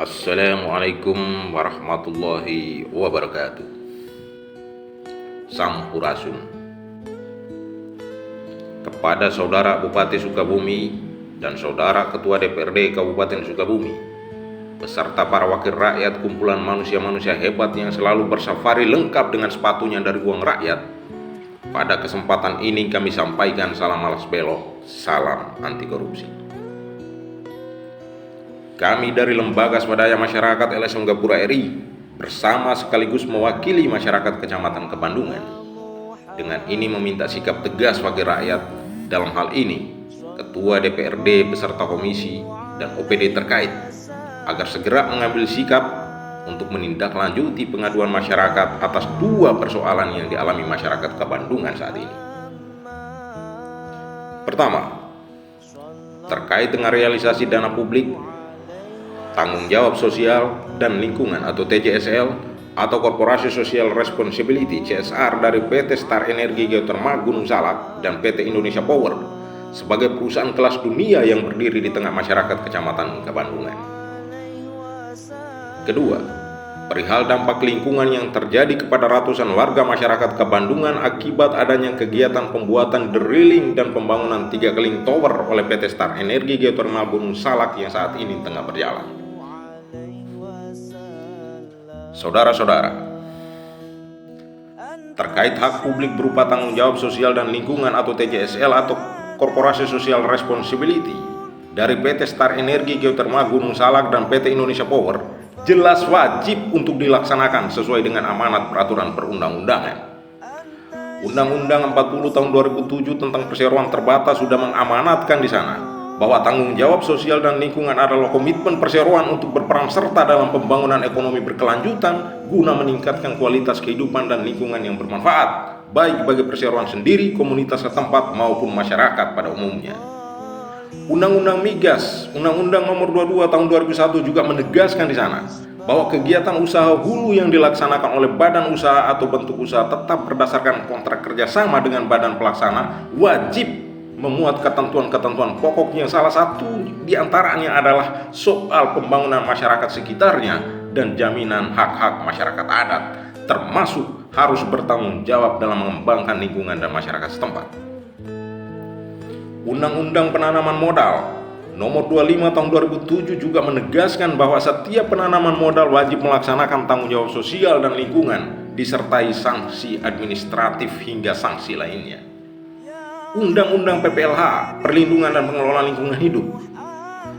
Assalamualaikum warahmatullahi wabarakatuh. Sampurasun. Kepada Saudara Bupati Sukabumi dan Saudara Ketua DPRD Kabupaten Sukabumi, beserta para wakil rakyat kumpulan manusia-manusia hebat yang selalu bersafari lengkap dengan sepatunya dari uang rakyat, pada kesempatan ini kami sampaikan salam malas belok, salam anti korupsi. Kami dari Lembaga Swadaya Masyarakat LSM Gapura RI bersama sekaligus mewakili masyarakat Kecamatan Kebandungan dengan ini meminta sikap tegas wakil rakyat dalam hal ini Ketua DPRD beserta komisi dan OPD terkait agar segera mengambil sikap untuk menindaklanjuti pengaduan masyarakat atas dua persoalan yang dialami masyarakat Kebandungan saat ini. Pertama, terkait dengan realisasi dana publik tanggung jawab sosial dan lingkungan atau TJSL atau Korporasi Social Responsibility CSR dari PT Star Energi Geothermal Gunung Salak dan PT Indonesia Power sebagai perusahaan kelas dunia yang berdiri di tengah masyarakat Kecamatan Kebandungan. Kedua, perihal dampak lingkungan yang terjadi kepada ratusan warga masyarakat Kebandungan akibat adanya kegiatan pembuatan drilling dan pembangunan 3 keling tower oleh PT Star Energi Geothermal Gunung Salak yang saat ini tengah berjalan. Saudara-saudara, terkait hak publik berupa tanggung jawab sosial dan lingkungan atau TJSL atau Korporasi Social Responsibility dari PT Star Energi Geothermal Gunung Salak dan PT Indonesia Power jelas wajib untuk dilaksanakan sesuai dengan amanat peraturan perundang-undangan. Undang-Undang 40 tahun 2007 tentang perseroan terbatas sudah mengamanatkan di sana bahwa tanggung jawab sosial dan lingkungan adalah komitmen perseroan untuk berperan serta dalam pembangunan ekonomi berkelanjutan guna meningkatkan kualitas kehidupan dan lingkungan yang bermanfaat baik bagi perseroan sendiri, komunitas setempat maupun masyarakat pada umumnya. Undang-Undang Migas, Undang-Undang Nomor 22 Tahun 2001 juga menegaskan di sana bahwa kegiatan usaha hulu yang dilaksanakan oleh badan usaha atau bentuk usaha tetap berdasarkan kontrak kerjasama dengan badan pelaksana wajib memuat ketentuan-ketentuan pokok yang salah satu diantaranya adalah soal pembangunan masyarakat sekitarnya dan jaminan hak-hak masyarakat adat, termasuk harus bertanggung jawab dalam mengembangkan lingkungan dan masyarakat setempat. Undang-Undang Penanaman Modal Nomor 25 Tahun 2007 juga menegaskan bahwa setiap penanaman modal wajib melaksanakan tanggung jawab sosial dan lingkungan disertai sanksi administratif hingga sanksi lainnya. Undang-Undang PPLH Perlindungan dan Pengelolaan Lingkungan Hidup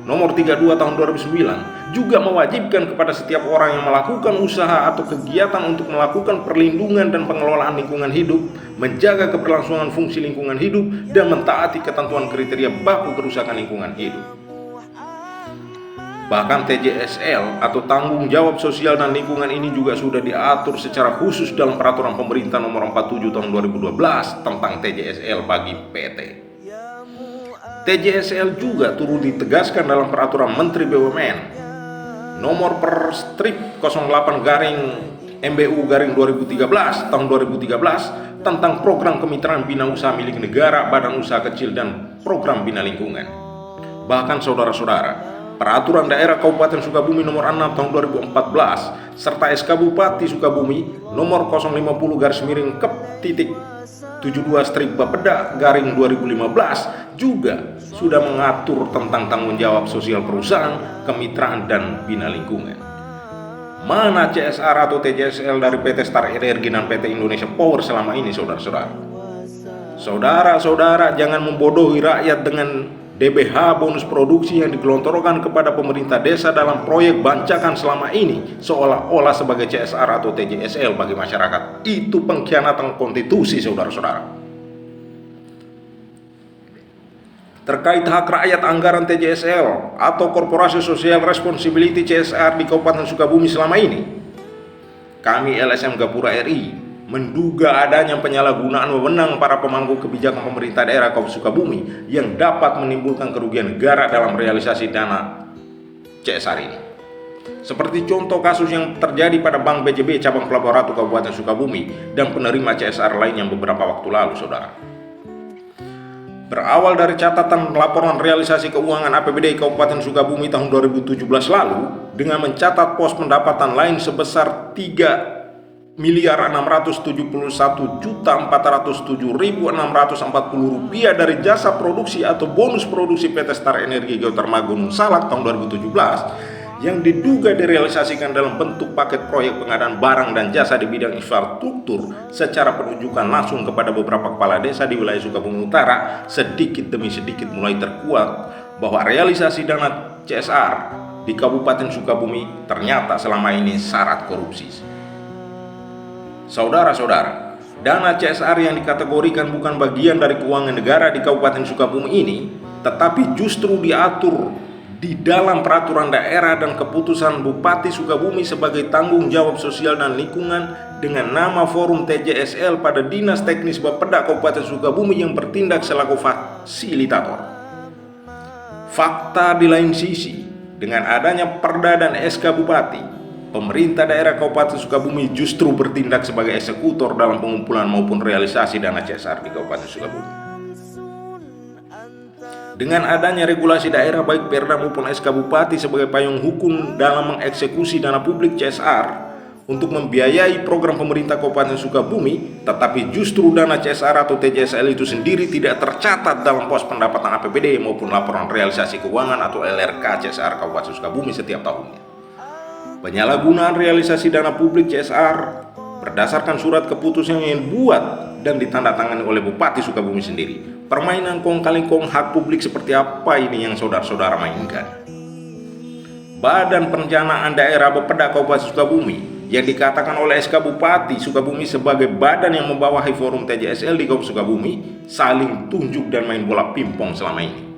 Nomor 32 Tahun 2009 juga mewajibkan kepada setiap orang yang melakukan usaha atau kegiatan untuk melakukan perlindungan dan pengelolaan lingkungan hidup, menjaga keberlangsungan fungsi lingkungan hidup, dan mentaati ketentuan kriteria baku kerusakan lingkungan hidup. Bahkan TJSL atau tanggung jawab sosial dan lingkungan ini juga sudah diatur secara khusus dalam peraturan pemerintah nomor 47 tahun 2012 tentang TJSL bagi PT. TJSL juga turut ditegaskan dalam peraturan Menteri BUMN nomor per strip 08 garing MBU garing 2013 tahun 2013 tentang program kemitraan bina usaha milik negara, badan usaha kecil, dan program bina lingkungan. Bahkan saudara-saudara, Peraturan Daerah Kabupaten Sukabumi nomor 6 tahun 2014 serta SK Bupati Sukabumi nomor 050-Kep.72 strip Bapeda garing 2015 juga sudah mengatur tentang tanggung jawab sosial perusahaan, kemitraan, dan bina lingkungan. Mana CSR atau TJSL dari PT Star Energi dan PT Indonesia Power selama ini, saudara-saudara? Saudara-saudara, jangan membodohi rakyat dengan DBH bonus produksi yang digelontorkan kepada pemerintah desa dalam proyek bancakan selama ini seolah-olah sebagai CSR atau TJSL bagi masyarakat. Itu pengkhianatan konstitusi, saudara-saudara. Terkait hak rakyat anggaran TJSL atau Korporasi Social Responsibility CSR di Kabupaten Sukabumi selama ini, kami LSM Gapura RI menduga adanya penyalahgunaan wewenang para pemangku kebijakan pemerintah daerah Kabupaten Sukabumi yang dapat menimbulkan kerugian negara dalam realisasi dana CSR ini. Seperti contoh kasus yang terjadi pada Bank BJB cabang Pelabuhan Ratu Kabupaten Sukabumi dan penerima CSR lain yang beberapa waktu lalu, saudara. Berawal dari catatan laporan realisasi keuangan APBD Kabupaten Sukabumi tahun 2017 lalu dengan mencatat pos pendapatan lain sebesar 3.671.407.640 rupiah dari jasa produksi atau bonus produksi PT Star Energi Geotermal Gunung Salak tahun 2017 yang diduga direalisasikan dalam bentuk paket proyek pengadaan barang dan jasa di bidang infrastruktur secara penunjukan langsung kepada beberapa kepala desa di wilayah Sukabumi Utara, sedikit demi sedikit mulai terkuat bahwa realisasi dana CSR di Kabupaten Sukabumi ternyata selama ini syarat korupsi. Saudara-saudara, dana CSR yang dikategorikan bukan bagian dari keuangan negara di Kabupaten Sukabumi ini, tetapi justru diatur di dalam peraturan daerah dan keputusan Bupati Sukabumi sebagai tanggung jawab sosial dan lingkungan dengan nama Forum TJSL pada Dinas Teknis Bapeda Kabupaten Sukabumi yang bertindak selaku fasilitator. Fakta di lain sisi, dengan adanya Perda dan SK Bupati, pemerintah daerah Kabupaten Sukabumi justru bertindak sebagai eksekutor dalam pengumpulan maupun realisasi dana CSR di Kabupaten Sukabumi. Dengan adanya regulasi daerah baik Perda maupun SK Bupati sebagai payung hukum dalam mengeksekusi dana publik CSR untuk membiayai program pemerintah Kabupaten Sukabumi, tetapi justru dana CSR atau TJSL itu sendiri tidak tercatat dalam pos pendapatan APBD maupun laporan realisasi keuangan atau LRK CSR Kabupaten Sukabumi setiap tahunnya. Penyalahgunaan realisasi dana publik CSR berdasarkan surat keputusan yang dibuat dan ditandatangani oleh Bupati Sukabumi sendiri. Permainan kong kali kong hak publik seperti apa ini yang saudara-saudara mainkan? Badan Perencanaan Daerah Bapeda Kabupaten Sukabumi yang dikatakan oleh SK Bupati Sukabumi sebagai badan yang membawahi Forum TJSL di Kabupaten Sukabumi saling tunjuk dan main bola pimpong selama ini.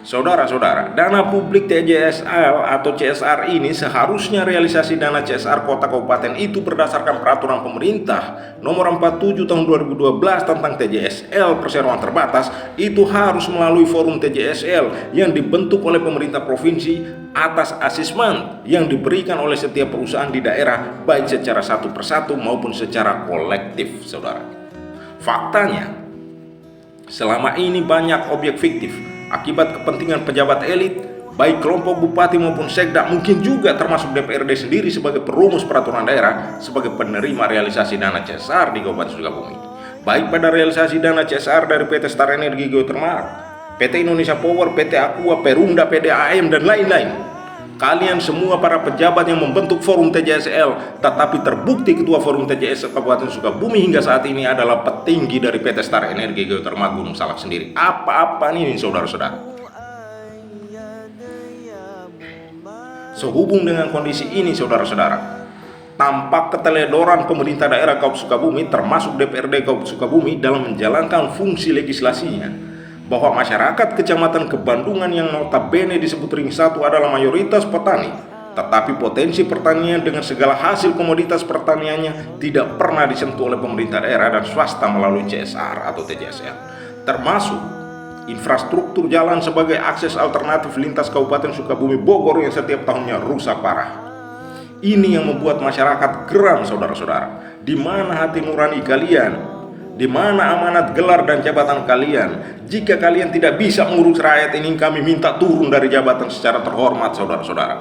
Saudara-saudara, dana publik TJSL atau CSR ini seharusnya realisasi dana CSR kota kabupaten itu berdasarkan peraturan pemerintah nomor 47 tahun 2012 tentang TJSL perseroan terbatas itu harus melalui Forum TJSL yang dibentuk oleh pemerintah provinsi atas asesmen yang diberikan oleh setiap perusahaan di daerah baik secara satu persatu maupun secara kolektif, saudara. Faktanya, selama ini banyak objek fiktif akibat kepentingan pejabat elit, baik kelompok bupati maupun sekda, mungkin juga termasuk DPRD sendiri sebagai perumus peraturan daerah, sebagai penerima realisasi dana CSR di Kabupaten Sukabumi. Baik pada realisasi dana CSR dari PT Star Energi Geotermal, PT Indonesia Power, PT Aqua, Perumda, PDAM, dan lain-lain. Kalian semua para pejabat yang membentuk Forum TJSL, tetapi terbukti ketua Forum TJSL Kabupaten Sukabumi hingga saat ini adalah petinggi dari PT Star Energi Geotermal Gunung Salak sendiri. Apa-apa ini saudara-saudara? Sehubung dengan kondisi ini saudara-saudara, tampak keteledoran pemerintah daerah Kabupaten Sukabumi termasuk DPRD Kabupaten Sukabumi dalam menjalankan fungsi legislasinya, bahwa masyarakat Kecamatan Kebandungan yang notabene disebut Ring 1 adalah mayoritas petani, tetapi potensi pertanian dengan segala hasil komoditas pertaniannya tidak pernah disentuh oleh pemerintah daerah dan swasta melalui CSR atau TJSL, termasuk infrastruktur jalan sebagai akses alternatif lintas Kabupaten Sukabumi Bogor yang setiap tahunnya rusak parah. Ini yang membuat masyarakat geram, saudara-saudara. Di mana hati nurani kalian? Di mana amanat gelar dan jabatan kalian? Jika kalian tidak bisa mengurus rakyat ini, kami minta turun dari jabatan secara terhormat, saudara-saudara.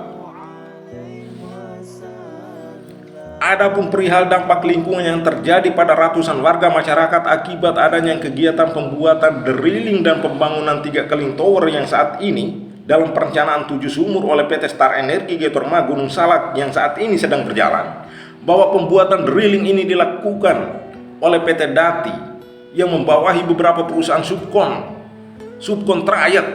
Adapun perihal dampak lingkungan yang terjadi pada ratusan warga masyarakat akibat adanya kegiatan pembuatan drilling dan pembangunan 3 keling tower yang saat ini dalam perencanaan 7 sumur oleh PT Star Energi Geotermal Gunung Salak yang saat ini sedang berjalan, bahwa pembuatan drilling ini dilakukan oleh PT Dati yang membawahi beberapa perusahaan subkon trayek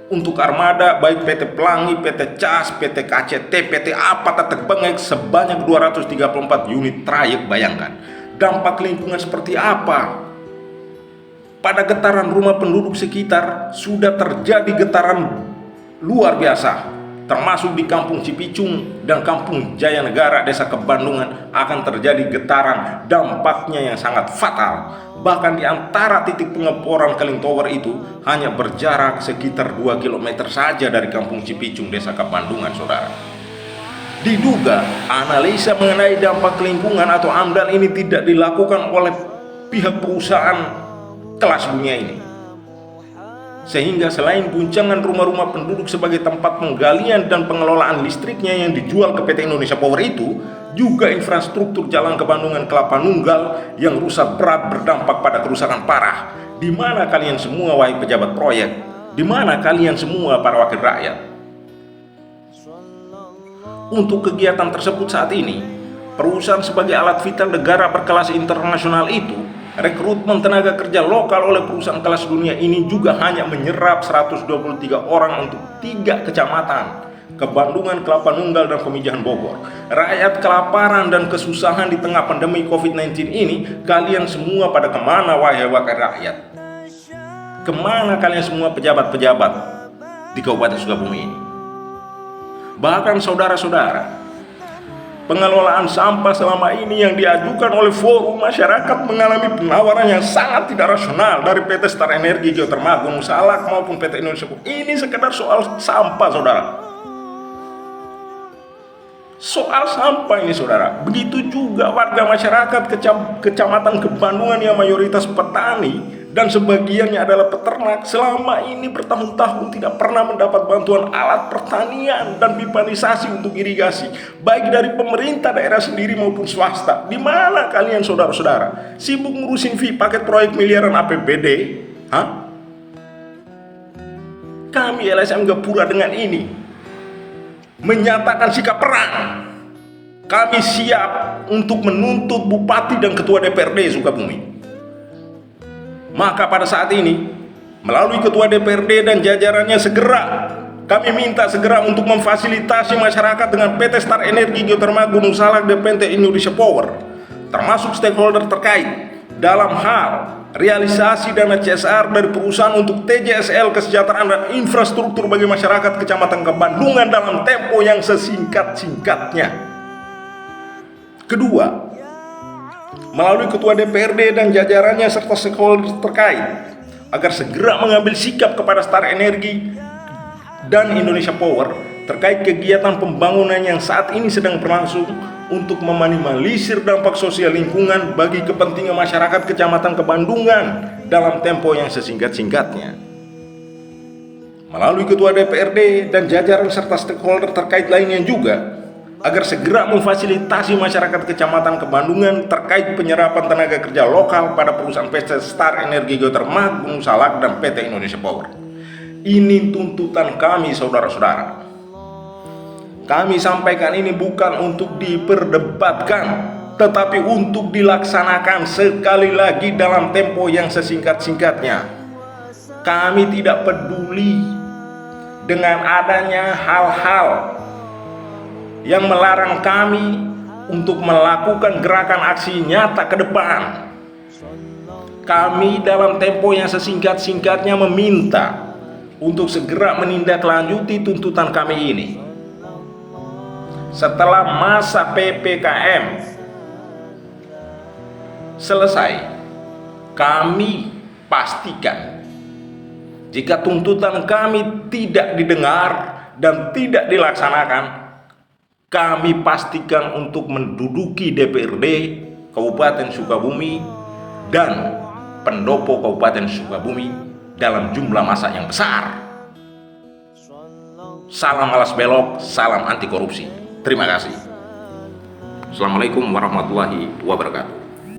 untuk armada baik PT Pelangi, PT CAS, PT KCT, PT APA, Tetek Bengek sebanyak 234 unit trayek. Bayangkan dampak lingkungan seperti apa. Pada getaran rumah penduduk sekitar sudah terjadi getaran luar biasa, termasuk di Kampung Cipicung dan Kampung Jaya Negara, Desa Kebandungan akan terjadi getaran, dampaknya yang sangat fatal. Bahkan di antara titik pengeboran keling tower itu hanya berjarak sekitar 2 km saja dari Kampung Cipicung, Desa Kebandungan, saudara. Diduga analisa mengenai dampak lingkungan atau AMDAL ini tidak dilakukan oleh pihak perusahaan kelas dunia ini. Sehingga selain guncangan rumah-rumah penduduk sebagai tempat penggalian dan pengelolaan listriknya yang dijual ke PT Indonesia Power itu, juga infrastruktur jalan ke Bandungan Kelapa Nunggal yang rusak berat berdampak pada kerusakan parah. Di mana kalian semua wahai pejabat proyek? Di mana kalian semua para wakil rakyat? Untuk kegiatan tersebut saat ini, perusahaan sebagai alat vital negara berkelas internasional itu, rekrutmen tenaga kerja lokal oleh perusahaan kelas dunia ini juga hanya menyerap 123 orang untuk 3 kecamatan, ke Bandungan, Kelapa Nunggal, dan Pemijahan Bogor. Rakyat kelaparan dan kesusahan di tengah pandemi COVID-19 ini, kalian semua pada kemana wahai wakil rakyat? Kemana kalian semua pejabat-pejabat di Kabupaten Sukabumi ini? Bahkan saudara-saudara, pengelolaan sampah selama ini yang diajukan oleh forum masyarakat mengalami penawaran yang sangat tidak rasional dari PT Star Energi Geotermal Gunung Salak maupun PT Indonesia. Ini sekedar soal sampah, saudara. Soal sampah ini, saudara. Begitu juga warga masyarakat Kecamatan Kebandungan yang mayoritas petani dan sebagiannya adalah peternak, selama ini bertahun-tahun tidak pernah mendapat bantuan alat pertanian dan pipanisasi untuk irigasi, baik dari pemerintah daerah sendiri maupun swasta. Di mana kalian saudara-saudara? Sibuk ngurusin fee paket proyek miliaran APBD? Hah? Kami LSM Gapura dengan ini menyatakan sikap perang. Kami siap untuk menuntut Bupati dan Ketua DPRD Sukabumi. Maka pada saat ini, melalui Ketua DPRD dan jajarannya kami minta segera untuk memfasilitasi masyarakat dengan PT Star Energi Geotermal Gunung Salak dan PT Indonesia Power, termasuk stakeholder terkait dalam hal realisasi dana CSR dari perusahaan untuk TJSL kesejahteraan dan infrastruktur bagi masyarakat Kecamatan Kebandungan dalam tempo yang sesingkat-singkatnya. Kedua, melalui Ketua DPRD dan jajarannya serta stakeholder terkait agar segera mengambil sikap kepada Star Energi dan Indonesia Power terkait kegiatan pembangunan yang saat ini sedang berlangsung untuk meminimalisir dampak sosial lingkungan bagi kepentingan masyarakat Kecamatan Kebandungan dalam tempo yang sesingkat-singkatnya. Melalui Ketua DPRD dan jajaran serta stakeholder terkait lainnya juga agar segera memfasilitasi masyarakat Kecamatan Kebandungan terkait penyerapan tenaga kerja lokal pada perusahaan PT Star Energi Geotermal Gunung Salak dan PT Indonesia Power. Ini tuntutan kami, saudara-saudara. Kami sampaikan ini bukan untuk diperdebatkan, tetapi untuk dilaksanakan sekali lagi dalam tempo yang sesingkat-singkatnya. Kami tidak peduli dengan adanya hal-hal yang melarang kami untuk melakukan gerakan aksi nyata ke depan. Kami dalam tempo yang sesingkat-singkatnya meminta untuk segera menindaklanjuti tuntutan kami ini. Setelah masa PPKM selesai, kami pastikan jika tuntutan kami tidak didengar dan tidak dilaksanakan, kami pastikan untuk menduduki DPRD Kabupaten Sukabumi dan pendopo Kabupaten Sukabumi dalam jumlah massa yang besar. Salam malas belok, salam anti korupsi. Terima kasih. Assalamualaikum warahmatullahi wabarakatuh.